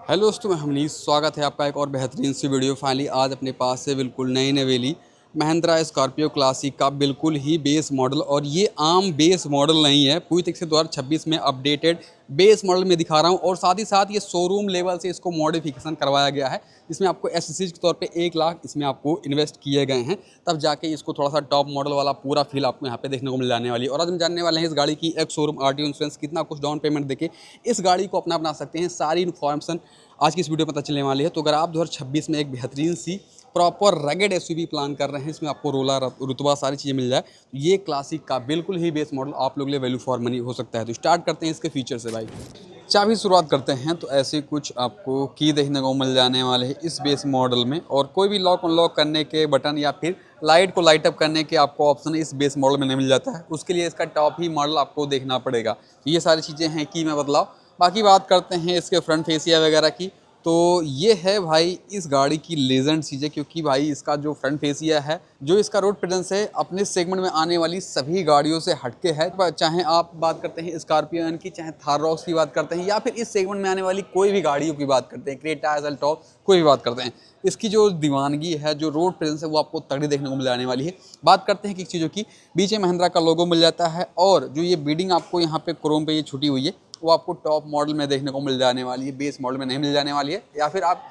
Hello दोस्तों, मैं हनीश। स्वागत है आपका एक और बेहतरीन सी वीडियो। फाइनली आज अपने पास से बिल्कुल नई नवेली महिंद्रा स्कॉर्पियो क्लासिक का बिल्कुल ही बेस मॉडल, और ये आम बेस मॉडल नहीं है, पूरी तरीके से 2026 में अपडेटेड बेस मॉडल में दिखा रहा हूँ। और साथ ही साथ ये शोरूम लेवल से इसको मॉडिफिकेशन करवाया गया है, जिसमें आपको एसएससीज के तौर पे 1 लाख इसमें आपको इन्वेस्ट किए गए हैं, तब जाके इसको थोड़ा सा टॉप मॉडल वाला पूरा फील आपको यहाँ पे देखने को मिल जाने वाली है। और आज हम जानने वाले हैं इस गाड़ी की एक शोरूम आरटीओ इंश्योरेंस, कितना कुछ डाउन पेमेंट देके इस गाड़ी को अपना बना सकते हैं। सारी इन्फॉर्मेशन आज की इस वीडियो में पता चलने वाली है। तो अगर आप 2026 में एक बेहतरीन सी प्रॉपर रगेड एसयूवी प्लान कर रहे हैं, इसमें आपको रोलर रुतबा सारी चीज़ें मिल जाए, तो ये क्लासिक का बिल्कुल ही बेस मॉडल आप लोग के लिए वैल्यू फॉर मनी हो सकता है। तो स्टार्ट करते हैं इसके फीचर से भाई। चाबी शुरुआत करते हैं तो ऐसे कुछ आपको की देखने को मिल जाने वाले हैं इस बेस मॉडल में, और कोई भी लॉक अनलॉक करने के बटन या फिर लाइट को लाइट अप करने के आपको ऑप्शन इस बेस मॉडल में नहीं मिल जाता है। उसके लिए इसका टॉप ही मॉडल आपको देखना पड़ेगा। तो ये सारी चीज़ें हैं की में बदलाव। बाकी बात करते हैं इसके फ्रंट फेसिया वगैरह की, तो ये है भाई इस गाड़ी की लेजेंड चीज़ें, क्योंकि भाई इसका जो फ्रंट फेसिया है, जो इसका रोड प्रेजेंस है, अपने सेगमेंट में आने वाली सभी गाड़ियों से हटके है। चाहे आप बात करते हैं स्कॉर्पियो की, चाहे थार रॉक्स की बात करते हैं, या फिर इस सेगमेंट में आने वाली कोई भी गाड़ियों की बात करते हैं, क्रेटा, एल्टॉस, कोई भी बात करते हैं, इसकी जो दीवानगी है, जो रोड प्रेजेंस है, वो आपको तगड़ी देखने को मिल जाने वाली है। बात करते हैं कि चीज़ों की, बीच में महिंद्रा का लोगो मिल जाता है, और जो ये बीडिंग आपको यहाँ पे क्रोम पे ये छुटी हुई है, वो आपको टॉप मॉडल में देखने को मिल जाने वाली है, बेस मॉडल में नहीं मिल जाने वाली है। या फिर आप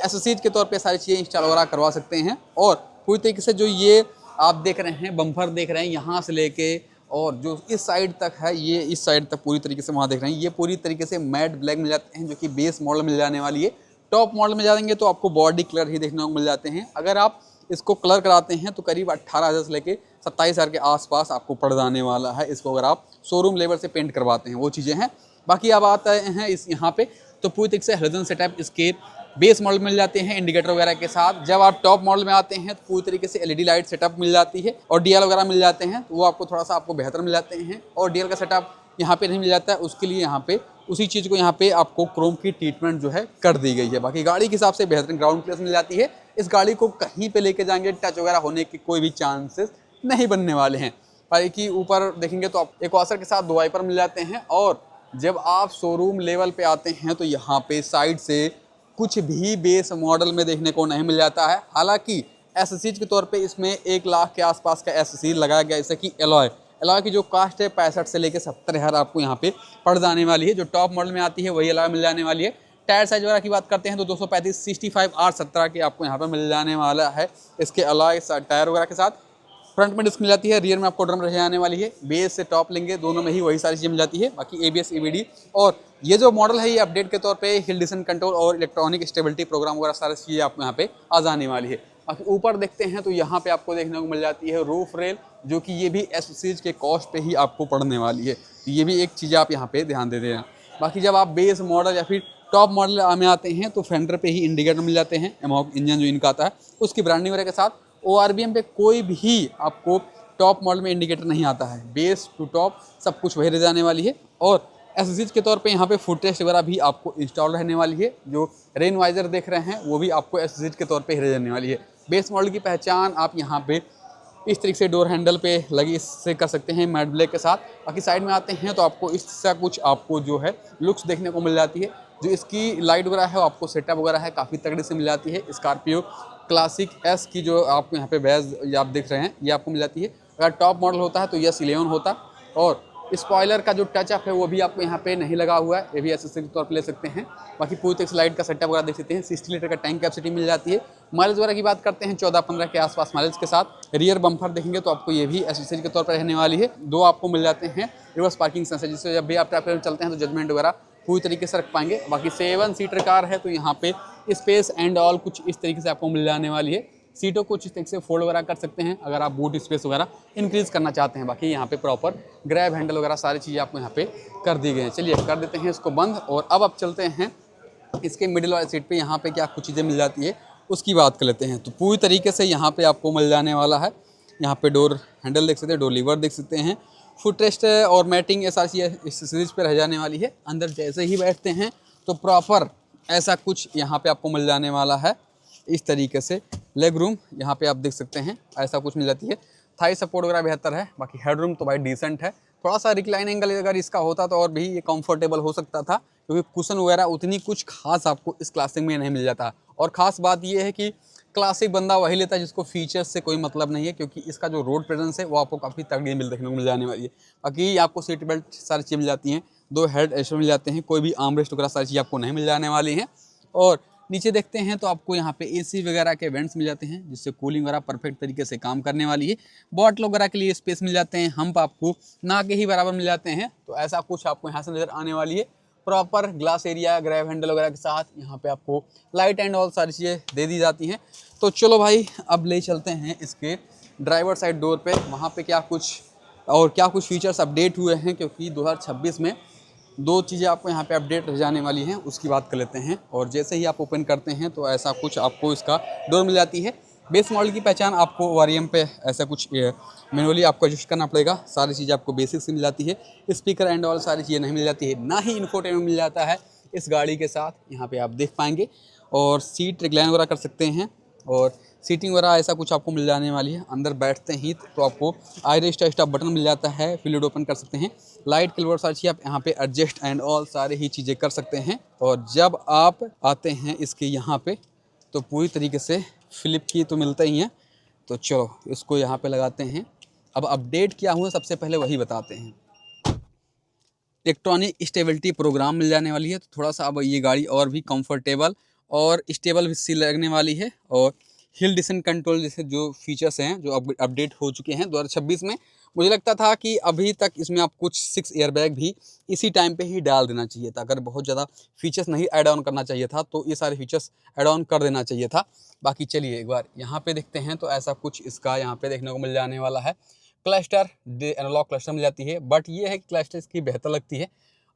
एसोसिएट के तौर पे सारी चीज़ें इंस्टॉल वगैरह करवा सकते हैं। और पूरी तरीके से जो ये आप देख रहे हैं, बम्पर देख रहे हैं, यहाँ से लेके और जो इस साइड तक है, ये इस साइड तक पूरी तरीके से वहाँ देख रहे हैं, ये पूरी तरीके से मैट ब्लैक मिल जाते हैं, जो कि बेस मॉडल मिल जाने वाली है। टॉप मॉडल में जाएंगे तो आपको बॉडी कलर ही देखने को मिल जाते हैं। अगर आप इसको कलर कराते हैं तो करीब 18,000 से लेके 27,000 के आसपास आपको पड़ जाने वाला है, इसको अगर आप शोरूम लेवल से पेंट करवाते हैं, वो चीज़ें हैं। बाकी अब आते हैं इस यहाँ पे, तो पूरी तरीके से हेलोजन सेटअप इसके बेस मॉडल मिल जाते हैं इंडिकेटर वगैरह के साथ। जब आप टॉप मॉडल में आते हैं तो पूरी तरीके से एलईडी लाइट सेटअप मिल जाती है, और डीएल वगैरह मिल जाते हैं, तो वो आपको थोड़ा सा आपको बेहतर मिल जाते हैं। और डीएल का सेटअप यहाँ पे नहीं मिल जाता है, उसके लिए यहाँ पे उसी चीज़ को यहाँ पे आपको क्रोम की ट्रीटमेंट जो है कर दी गई है। बाकी गाड़ी के हिसाब से बेहतरीन ग्राउंड क्लियरेंस मिल जाती है। इस गाड़ी को कहीं पे लेके जाएंगे टच वगैरह होने के कोई भी चांसेस नहीं बनने वाले हैं। भाई की ऊपर देखेंगे तो आप एक वॉशर के साथ 2 वाइपर मिल जाते हैं। और जब आप शोरूम लेवल पे आते हैं तो यहाँ पे साइड से कुछ भी बेस मॉडल में देखने को नहीं मिल जाता है। हालांकि एसएससीज के तौर पे इसमें 1 लाख के आसपास का एसएससी लगाया गया, जैसे कि एलॉय की जो कास्ट है 65 से लेकर 70,000 आपको यहाँ पे पड़ जाने वाली है। जो टॉप मॉडल में आती है वही एलॉय मिल जाने वाली है। टायर साइज वगैरह की बात करते हैं तो 235 65 R17 के आपको यहाँ पे मिल जाने वाला है, इसके एलॉय टायर वगैरह के साथ। फ्रंट में डिस्क मिल जाती है, रियर में आपको ड्रम रह जाने वाली है। बेस से टॉप लेंगे दोनों में ही वही सारी चीज़ें मिल जाती है। बाकी एबीएस ईबीडी, और ये जो मॉडल है ये अपडेट के तौर पे हिल डिसेंट कंट्रोल और इलेक्ट्रॉनिक स्टेबिलिटी प्रोग्राम वगैरह सारी चीज़ें आपको यहाँ पे आ जाने वाली है। बाकी ऊपर देखते हैं तो यहाँ पे आपको देखने को मिल जाती है रूफ रेल, जो कि ये भी एसओसीज के कॉस्ट पे ही आपको पड़ने वाली है। तो ये भी एक चीज़ आप यहाँ पे ध्यान दे देना। बाकी जब आप बेस मॉडल या फिर टॉप मॉडल में आते हैं तो फेंडर पे ही इंडिकेटर मिल जाते हैं, एमॉक इंजन जो इनका आता है उसकी ब्रांडिंग वगैरह के साथ। ORBM पे कोई भी आपको टॉप मॉडल में इंडिकेटर नहीं आता है, बेस टू टॉप सब कुछ वही रह जाने वाली है। और एसएससीज के तौर पे यहाँ पे फुट रेस्ट वगैरह भी आपको इंस्टॉल रहने वाली है। जो रेन वाइजर देख रहे हैं वो भी आपको एसएससीज के तौर पे ही रह जाने वाली है। बेस मॉडल की पहचान आप यहाँ पे इस तरीके से डोर हैंडल पे लगी इससे कर सकते हैं मैट ब्लैक के साथ। बाकी साइड में आते हैं तो आपको इससे कुछ आपको जो है लुक्स देखने को मिल जाती है। जो इसकी लाइट वगैरह है आपको सेटअप वगैरह है काफ़ी तगड़े से मिल जाती है। स्कॉर्पियो क्लासिक एस की जो आपको यहाँ पे बैज ये आप देख रहे हैं ये आपको मिल जाती है। अगर टॉप मॉडल होता है तो यस 11 होता। और स्पॉइलर का जो टचअप है वो भी आपको यहाँ पे नहीं लगा हुआ है, ये भी एसएससी के तौर पे ले सकते हैं। बाकी पूरी तरीके से लाइट का सेटअप वगैरह देख सकते हैं। 60 लीटर का टैंक कैपेसिटी मिल जाती है। माइलेज वगैरह की बात करते हैं 14-15 के आसपास माइलेज के साथ। रियर बम्पर देखेंगे तो आपको ये भी एसएससी के तौर पर रहने वाली है। 2 आपको मिल जाते हैं रिवर्स पार्किंग सेंसर, जिससे जब भी आप ट्रैफिक में चलते हैं तो जजमेंट वगैरह पूरी तरीके से रख पाएंगे। बाकी 7 सीटर कार है तो यहाँ पे स्पेस एंड ऑल कुछ इस तरीके से आपको मिल जाने वाली है। सीटों को इस तरीके से फोल्ड वगैरह कर सकते हैं अगर आप बूट स्पेस वगैरह इंक्रीज करना चाहते हैं। बाकी यहाँ पे प्रॉपर ग्रैब हैंडल वगैरह सारी चीज़ें आपको यहाँ पे कर दी गई हैं। चलिए कर देते हैं इसको बंद, और अब आप चलते हैं इसके मिडिल वाली सीट पे यहाँ पे क्या कुछ चीज़ें मिल जाती है उसकी बात कर लेते हैं। तो पूरी तरीके से यहाँ पे आपको मिल जाने वाला है, यहाँ पे डोर हैंडल देख सकते हैं, डोर लीवर देख सकते हैं, फुट रेस्ट और मैटिंग ये सारी चीज़ें इस सीरीज पे रह जाने वाली है। अंदर जैसे ही बैठते हैं तो प्रॉपर ऐसा कुछ यहाँ पे आपको मिल जाने वाला है। इस तरीके से लेग रूम यहाँ पे आप देख सकते हैं ऐसा कुछ मिल जाती है। थाई सपोर्ट वगैरह बेहतर है। बाकी हेड रूम तो भाई डिसेंट है। थोड़ा सा रिक्लाइन एंगल अगर इसका होता तो और भी ये कंफर्टेबल हो सकता था, क्योंकि कुशन वगैरह उतनी कुछ खास आपको इस क्लासिक में नहीं मिल जाता। और ख़ास बात ये है कि क्लासिक बंदा वही लेता है जिसको फीचर्स से कोई मतलब नहीं है, क्योंकि इसका जो रोड प्रेजेंस है वो आपको काफ़ी तगड़ी देखने को मिल जाने वाली है। बाकी आपको सीट बेल्ट सारी चीज़ें मिल जाती हैं, 2 हेड एस्टर मिल जाते हैं, कोई भी आर्म रेस्ट वगैरह सारी चीज़ें आपको नहीं मिल जाने वाली हैं। और नीचे देखते हैं तो आपको यहाँ पे एसी वगैरह के वेंट्स मिल जाते हैं, जिससे कूलिंग वगैरह परफेक्ट तरीके से काम करने वाली है। बॉटल वगैरह के लिए स्पेस मिल जाते हैं, हम्प आपको ना के ही बराबर मिल जाते हैं। तो ऐसा कुछ आपको यहाँ से नज़र आने वाली है। Proper glass area, grab handle वगैरह के साथ यहाँ पे आपको लाइट एंड ऑल सारी चीज़ें दे दी जाती हैं। तो चलो भाई अब ले चलते हैं इसके ड्राइवर साइड डोर पे, वहाँ पे क्या कुछ फीचर्स अपडेट हुए हैं, क्योंकि 2026 में 2 चीज़ें आपको यहाँ पे अपडेट रह जाने वाली हैं, उसकी बात कर लेते हैं। और जैसे ही आप ओपन करते हैं तो ऐसा कुछ आपको इसका डोर मिल जाती है। बेस मॉडल की पहचान आपको वारियम पे ऐसा कुछ मैनुअली आपको एडजस्ट करना पड़ेगा। सारी चीज़ें आपको बेसिक से मिल जाती है, स्पीकर एंड ऑल सारी चीज़ें नहीं मिल जाती है, ना ही इन्फोटेनमेंट मिल जाता है इस गाड़ी के साथ। यहाँ पे आप देख पाएंगे, और सीट रिक्लाइन वगैरह कर सकते हैं, और सीटिंग वगैरह ऐसा कुछ आपको मिल जाने वाली है। अंदर बैठते ही तो आपको आयरन स्टॉप बटन मिल जाता है, फ्लूइड ओपन कर सकते हैं, लाइट कलर सारी चीज़ आप यहाँ पे एडजस्ट एंड ऑल सारे ही चीज़ें कर सकते हैं। और जब आप आते हैं इसके यहाँ पे तो पूरी तरीके से फ्लिप की तो मिलता ही है। तो चलो इसको यहाँ पे लगाते हैं। अब अपडेट क्या हुआ सबसे पहले वही बताते हैं। इलेक्ट्रॉनिक स्टेबिलिटी प्रोग्राम मिल जाने वाली है, तो थोड़ा सा अब ये गाड़ी और भी कंफर्टेबल और स्टेबल भी सी लगने वाली है। और हिल डिसेंट कंट्रोल जैसे जो फीचर्स हैं जो अपडेट हो चुके हैं 2026 में। मुझे लगता था कि अभी तक इसमें आप कुछ 6 एयरबैग भी इसी टाइम पे ही डाल देना चाहिए था। अगर बहुत ज़्यादा फीचर्स नहीं ऐड ऑन करना चाहिए था तो ये सारे फीचर्स ऐड ऑन कर देना चाहिए था। बाकी चलिए एक बार यहाँ पे देखते हैं, तो ऐसा कुछ इसका यहाँ पे देखने को मिल जाने वाला है। क्लस्टर एनालॉग क्लस्टर मिल जाती है, बट ये है कि क्लस्टर इसकी बेहतर लगती है।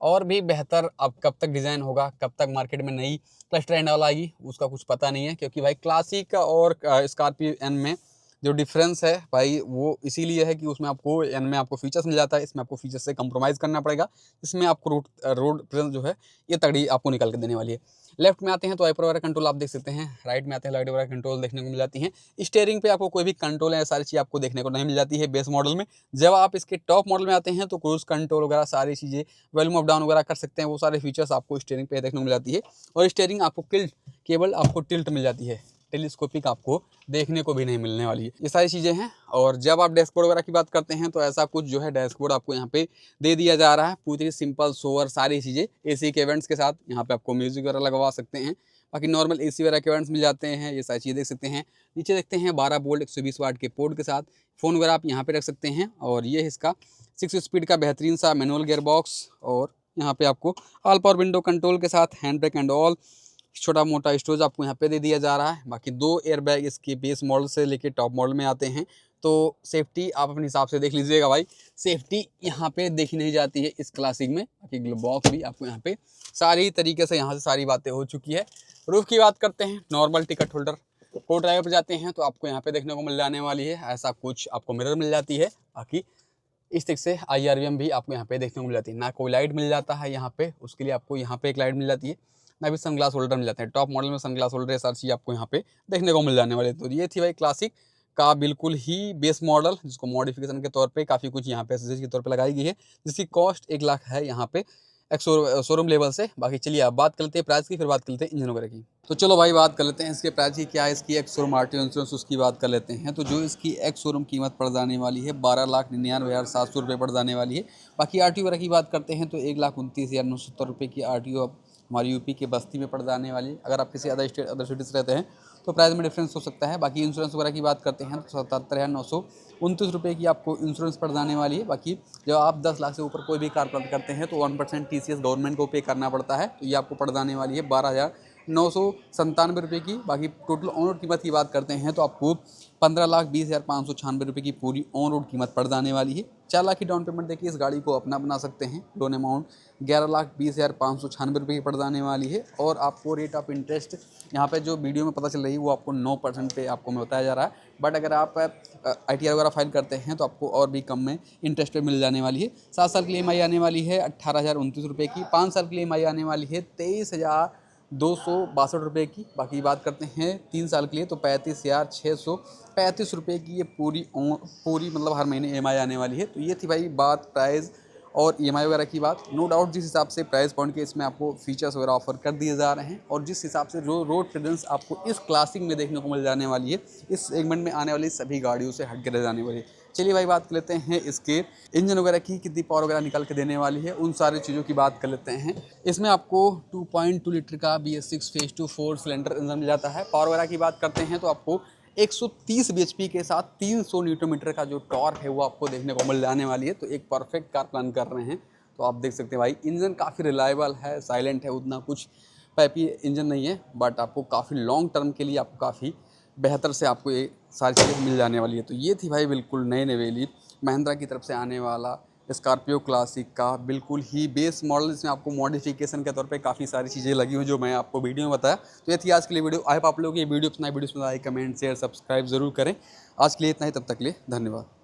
और भी बेहतर अब कब तक डिज़ाइन होगा, कब तक मार्केट में नई क्लस्टर एंड ऑल आएगी, उसका कुछ पता नहीं है। क्योंकि भाई क्लासिक और स्कॉर्पियो एन में जो डिफरेंस है भाई वो इसीलिए है कि उसमें आपको एन में आपको फीचर्स मिल जाता है, इसमें आपको फीचर्स से कंप्रोमाइज़ करना पड़ेगा। इसमें आपको रोड प्रेजेंस जो है ये तगड़ी आपको निकल के देने वाली है। लेफ्ट में आते हैं तो वाइपर वगैरह कंट्रोल आप देख सकते हैं, राइट में आते हैं लाइट वगैरह कंट्रोल देखने को मिल जाती हैं। स्टीयरिंग पे आपको कोई भी कंट्रोल है सारी चीज़ आपको देखने को नहीं मिल जाती है बेस मॉडल में। जब आप इसके टॉप मॉडल में आते हैं तो क्रूज कंट्रोल वगैरह सारी चीज़ें, वॉल्यूम अप डाउन वगैरह कर सकते हैं, वो सारे फीचर्स आपको स्टीयरिंग पे देखने को मिल जाती है। और स्टीयरिंग आपको केवल आपको टिल्ट मिल जाती है, टेलीस्कोपिक आपको देखने को भी नहीं मिलने वाली है। ये सारी चीज़ें हैं। और जब आप डैशबोर्ड वगैरह की बात करते हैं तो ऐसा कुछ जो है डैशबोर्ड आपको यहाँ पे दे दिया जा रहा है, पूरी सिंपल सोवर सारी चीज़ें एसी के इवेंट्स के साथ। यहाँ पे आपको म्यूजिक वगैरह लगवा सकते हैं, बाकी नॉर्मल एसी वगैरह के इवेंट्स मिल जाते हैं, ये सारी चीज़ें देख सकते हैं। नीचे देखते हैं 12 वोल्ट 120 वाट के पोर्ट के साथ फ़ोन वगैरह आप यहाँ पे रख सकते हैं। और ये है इसका 6 स्पीड का बेहतरीन सा मैनुअल गियर बॉक्स। और यहाँ पे आपको ऑल पावर विंडो कंट्रोल के साथ हैंड ब्रेक एंड ऑल छोटा मोटा स्टोरेज आपको यहाँ पे दे दिया जा रहा है। बाकी 2 एयरबैग इसके बेस मॉडल से लेके टॉप मॉडल में आते हैं। तो सेफ्टी आप अपने हिसाब से देख लीजिएगा भाई, सेफ्टी यहाँ पे देखी नहीं जाती है इस क्लासिक में। बाकी ग्लव बॉक्स भी आपको यहाँ पे सारी तरीके से यहाँ से सारी बातें हो चुकी है। रूफ की बात करते हैं, नॉर्मल टिकट होल्डर को ड्राइवर पर जाते हैं तो आपको यहाँ पे देखने को मिल जाने वाली है। ऐसा कुछ आपको मिरर मिल जाती है। बाकी इस तरीके से IRVM भी आपको यहाँ पे देखने को मिल जाती है। ना कोई लाइट मिल जाता है यहाँ पे, उसके लिए आपको यहाँ पे एक लाइट मिल जाती है, ना भी सनग्लास होल्डर मिल जाते हैं। टॉप मॉडल में सनग्लास होल्डर सारी चीज़ आपको यहाँ पे देखने को मिल जाने वाले। तो ये थी भाई क्लासिक का बिल्कुल ही बेस मॉडल, जिसको मॉडिफिकेशन के तौर पे काफ़ी कुछ यहाँ पे एसेसरीज के तौर पे लगाई गई है, जिसकी कॉस्ट 1 लाख है यहाँ पे शोरूम लेवल से। बाकी चलिए अब बात कर लेते हैं प्राइस की, फिर बात कर लेते हैं इंजन वगैरह की। तो चलो भाई बात कर लेते हैं इसके प्राइस की, क्या है इसकी एक्स शोरूम RTO इंश्योरेंस उसकी बात कर लेते हैं। तो जो इसकी एक्स शोरूम कीमत पड़ जाने वाली है 12,99,700 रुपये पड़ जाने वाली है। बाकी RTO वगैरह की बात करते हैं तो 1,29,970 रुपये की RTO हमारी यूपी के बस्ती में पड़ जाने वाली है। अगर आप किसी अदर स्टेट अदर सिटी से रहते हैं तो प्राइस में डिफरेंस हो सकता है। बाकी इंश्योरेंस वगैरह की बात करते हैं तो 77,929 रुपये की आपको इंश्योरेंस पड़ जाने वाली है। बाकी जब आप 10 लाख से ऊपर कोई भी कार प्राप्त करते हैं तो 1% TCS गवर्नमेंट को पे करना पड़ता है, तो ये आपको पड़ जाने वाली है 12,997 रुपये की। बाकी टोटल ऑन रोड कीमत की बात करते हैं तो आपको 15,20,596 रुपये की पूरी ऑन रोड कीमत पड़ जाने वाली है। 4 लाख की डाउन पेमेंट देखिए इस गाड़ी को अपना बना सकते हैं। लोन अमाउंट 11,20,596 रुपये की पड़ जाने वाली है। और आपको रेट ऑफ इंटरेस्ट यहाँ पे जो वीडियो में पता चल रही है वो आपको 9% पे आपको में बताया जा रहा है। बट अगर आप ITR वगैरह फाइल करते हैं तो आपको और भी कम में इंटरेस्ट पे मिल जाने वाली है। 7 साल की EMI आने वाली है 18,029 रुपये की। 5 साल की EMI आने वाली है 23,262 रुपये की। बाकी बात करते हैं 3 साल के लिए तो 35,635 रुपये की ये पूरी मतलब हर महीने EMI आने वाली है। तो ये थी भाई बात प्राइस और EMI वगैरह की बात, नो डाउट जिस हिसाब से प्राइस पॉइंट के इसमें आपको फीचर्स वगैरह ऑफर कर दिए जा रहे हैं और जिस हिसाब से जो रोड प्रेजेंस आपको इस क्लासिक में देखने को मिल जाने वाली है, इस सेगमेंट में आने वाली सभी गाड़ियों से हट के रह जाने वाली है। चलिए भाई बात कर लेते हैं इसके इंजन वगैरह की, कितनी पावर वगैरह निकाल के देने वाली है, उन सारी चीज़ों की बात कर लेते हैं। इसमें आपको 2.2 लीटर का BS6 फेज 2 4 सिलेंडर इंजन मिल जाता है। पावर वगैरह की बात करते हैं तो आपको 130 bhp के साथ 300 न्यूटन मीटर का जो टॉर्क है वो आपको देखने को मिल जाने वाली है। तो एक परफेक्ट कार प्लान कर रहे हैं तो आप देख सकते हैं भाई, इंजन काफ़ी रिलायबल है, साइलेंट है, उतना कुछ पैपी इंजन नहीं है, बट आपको काफ़ी लॉन्ग टर्म के लिए आपको काफ़ी बेहतर से आपको ये सारी चीज़ें मिल जाने वाली है। तो ये थी भाई बिल्कुल नई नवेली महिंद्रा की तरफ से आने वाला स्कॉर्पियो क्लासिक का बिल्कुल ही बेस मॉडल, जिसमें आपको मॉडिफिकेशन के तौर पे काफ़ी सारी चीज़ें लगी हुई जो मैं आपको वीडियो में बताया। तो ये थी आज के लिए वीडियो। आई होप आप लोगों को ये वीडियो पसंद आई, वीडियो पसंद आई कमेंट शेयर सब्सक्राइब जरूर करें। आज के लिए इतना ही, तब तक के लिए धन्यवाद।